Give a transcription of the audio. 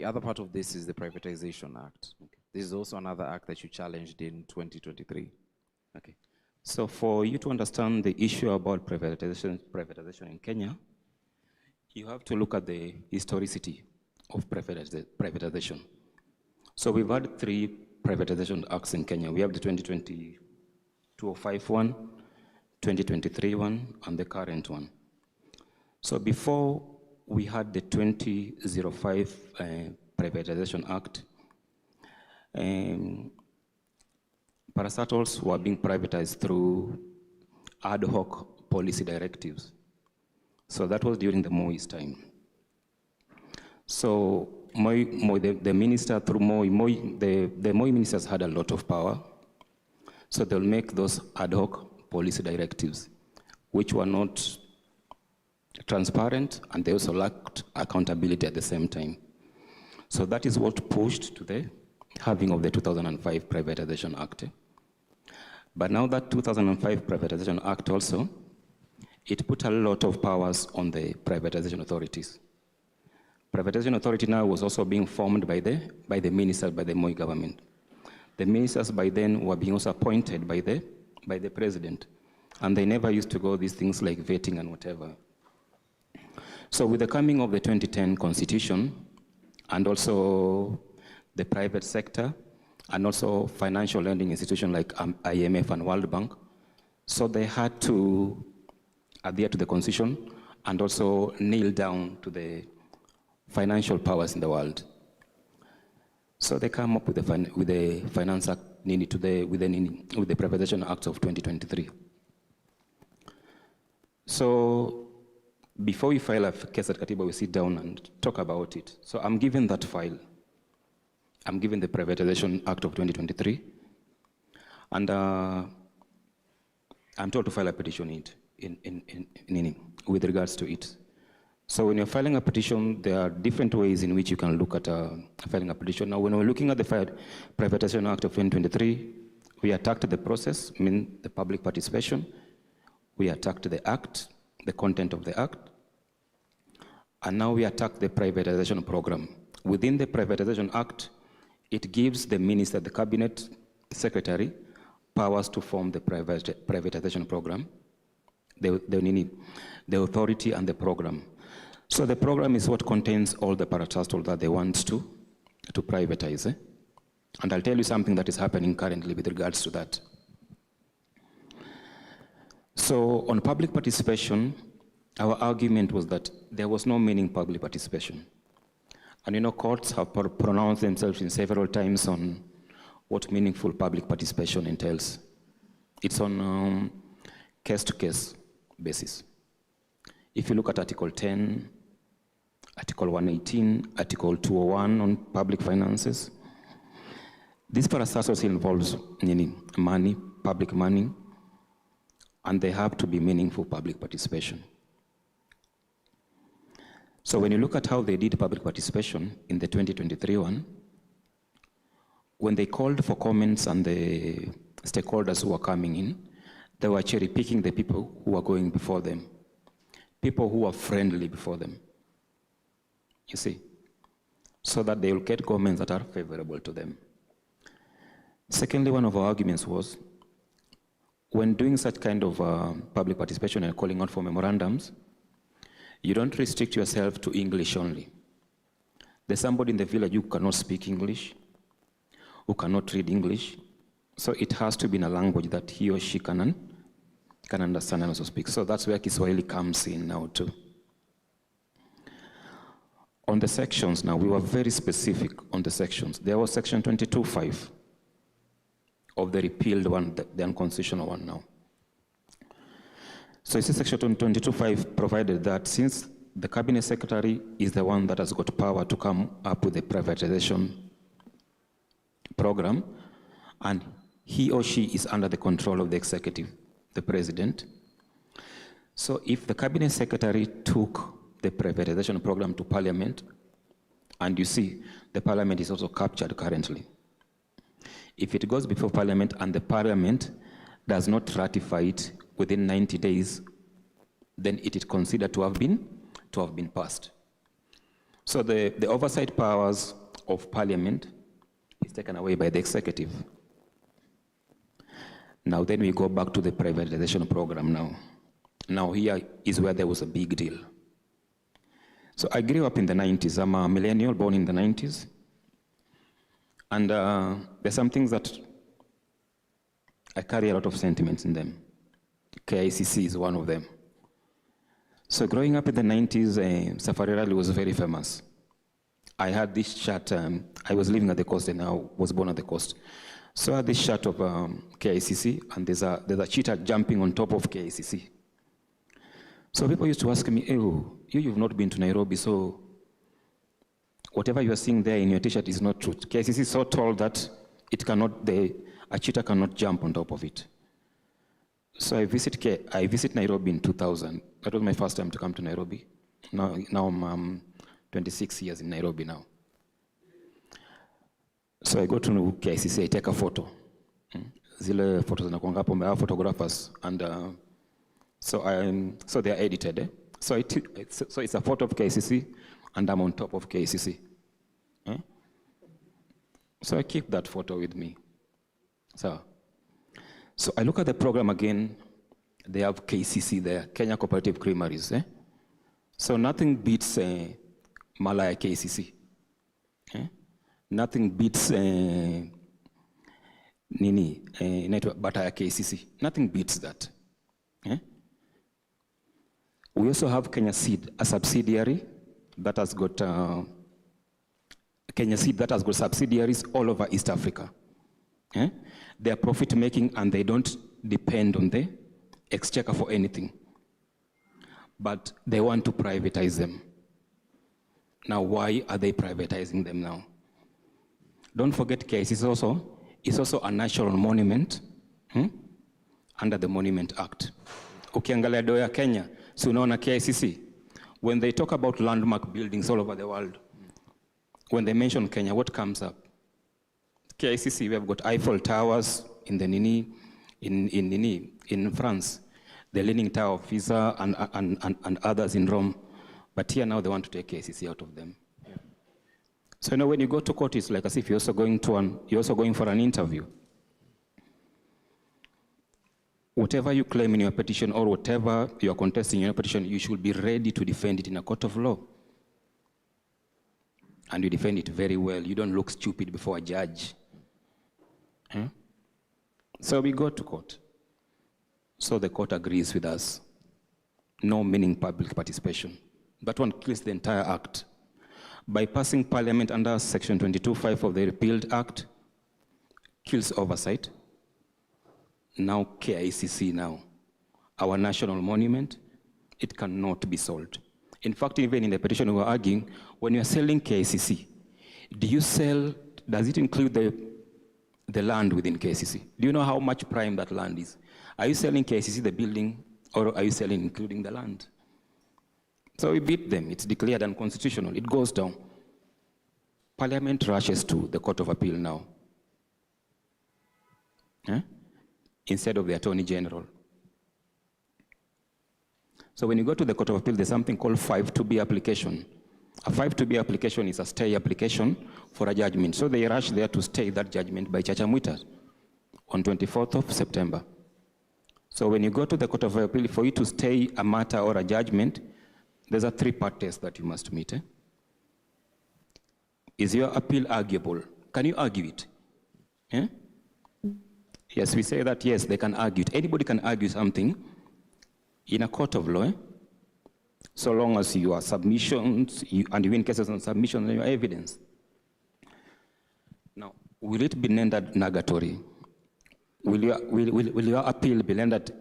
The other part of this is the Privatization Act. Okay. This is also another act that you challenged in 2023. Okay. So for you to understand the issue about privatization in Kenya, you have to look at the historicity of privatization. So we've had 3 privatization acts in Kenya. We have the 2020 205 one, 2023 one, and the current one. So before we had the 2005 Privatization Act, parastatals were being privatized through ad hoc policy directives. So that was during the Moi's time. So the minister through the Moi ministers had a lot of power. So they'll make those ad hoc policy directives, which were not transparent, and they also lacked accountability at the same time. So that is what pushed to the having of the 2005 Privatization Act. But now that 2005 Privatization Act also, it put a lot of powers on the privatization authorities. Privatization authority now was also being formed by the ministers, by the Moi government. The ministers by then were being also appointed by the president, and they never used to go these things like vetting and whatever. So with the coming of the 2010 constitution, and also the private sector, and also financial lending institutions like IMF and World Bank, so they had to adhere to the constitution and also kneel down to the financial powers in the world. So they come up with the Finance Act, with the Privatization Act of 2023. So before we file a case at Katiba, we sit down and talk about it. So I'm given that file. I'm given the Privatization Act of 2023, and I'm told to file a petition with regards to it. So when you're filing a petition, there are different ways in which you can look at filing a petition. Now, when we're looking at the Privatization Act of 2023, we attacked the process, the public participation. We attacked the act, the content of the act. And now we attack the privatization program. Within the Privatization Act, it gives the minister, the cabinet secretary, powers to form the privatization program, the authority and the program. So the program is what contains all the parastatals that they want to privatize. And I'll tell you something that is happening currently with regards to that. So on public participation, our argument was that there was no meaning public participation. And courts have pronounced themselves in several times on what meaningful public participation entails. It's on case-to-case basis. If you look at Article 10, Article 118, Article 201 on public finances, this parastatals involves money, public money, and they have to be meaningful public participation. So when you look at how they did public participation in the 2023 one, when they called for comments and the stakeholders who were coming in, they were cherry picking the people who were going before them, people who were friendly before them, you see, so that they will get comments that are favorable to them. Secondly, one of our arguments was, when doing such kind of public participation and calling out for memorandums, you don't restrict yourself to English only. There's somebody in the village who cannot speak English, who cannot read English, so it has to be in a language that he or she can understand and also speak. So that's where Kiswahili comes in now too. On the sections now, we were very specific on the sections. There was section 22.5 of the repealed one, the unconstitutional one now. So you see section 22.5 provided that since the cabinet secretary is the one that has got power to come up with the privatization program, and he or she is under the control of the executive, the president. So if the cabinet secretary took the privatization program to parliament, and you see the parliament is also captured currently. If it goes before parliament and the parliament does not ratify it within 90 days, then it is considered to have been passed. So the oversight powers of Parliament is taken away by the executive. Now then we go back to the privatization program now. Now here is where there was a big deal. So I grew up in the 90s. I'm a millennial born in the 90s. And there's some things that I carry a lot of sentiments in them. KICC is one of them. So growing up in the 90s, Safari Rally was very famous. I had this shirt, I was living at the coast and I was born at the coast. So I had this shirt of KICC, and there's a cheetah jumping on top of KICC. So people used to ask me, oh, you've not been to Nairobi, so whatever you are seeing there in your t-shirt is not true. KICC is so tall that a cheetah cannot jump on top of it. So I visit Nairobi in 2000. That was my first time to come to Nairobi. Now I'm 26 years in Nairobi now. So I go to KICC, I take a photo. Zile photos zinakuanga hapo, I have photographers, and so they are edited. So it's a photo of KICC, and I'm on top of KICC. So I keep that photo with me. So I look at the program again. They have KCC there, Kenya Cooperative Creameries. So nothing beats Malaya KCC. Nothing beats Bataya KCC. Nothing beats that. We also have Kenya Seed, a subsidiary that has got Kenya Seed that has got subsidiaries all over East Africa. They are profit making and they don't depend on the exchequer for anything. But they want to privatize them. Now, why are they privatizing them now? Don't forget, KICC is also a national monument under the Monument Act. Ukiangalia doya Kenya, so unaona KICC. When they talk about landmark buildings all over the world, when they mention Kenya, what comes up? KICC, we have got Eiffel Towers in the in France, the Leaning Tower of Pisa and others in Rome. But here now they want to take KICC out of them. Yeah. So when you go to court, it's like as if you're also going for an interview. Whatever you claim in your petition or whatever you are contesting in your petition, you should be ready to defend it in a court of law. And you defend it very well. You don't look stupid before a judge. So we go to court. So the court agrees with us. No meaning public participation. That one kills the entire act. Bypassing Parliament under Section 22(5) of the repealed act kills oversight. Now KICC now, our national monument, it cannot be sold. In fact, even in the petition we were arguing, when you are selling KICC, does it include the land within KICC? Do you know how much prime that land is? Are you selling KICC the building, or are you selling including the land? So we beat them. It's declared unconstitutional. It goes down. Parliament rushes to the Court of Appeal now, instead of the Attorney General. So when you go to the Court of Appeal, there's something called 5(2)B application. A 5(2)B application is a stay application for a judgment. So they rush there to stay that judgment by Chachamwita on 24th of September. So when you go to the Court of Appeal, for you to stay a matter or a judgment, there's a 3-part test that you must meet. Is your appeal arguable? Can you argue it? Yes, we say that, yes, they can argue it. Anybody can argue something in a court of law, so long as you are submissions, and you win cases on submission and your evidence. Now, will it be rendered nugatory? Will your appeal be rendered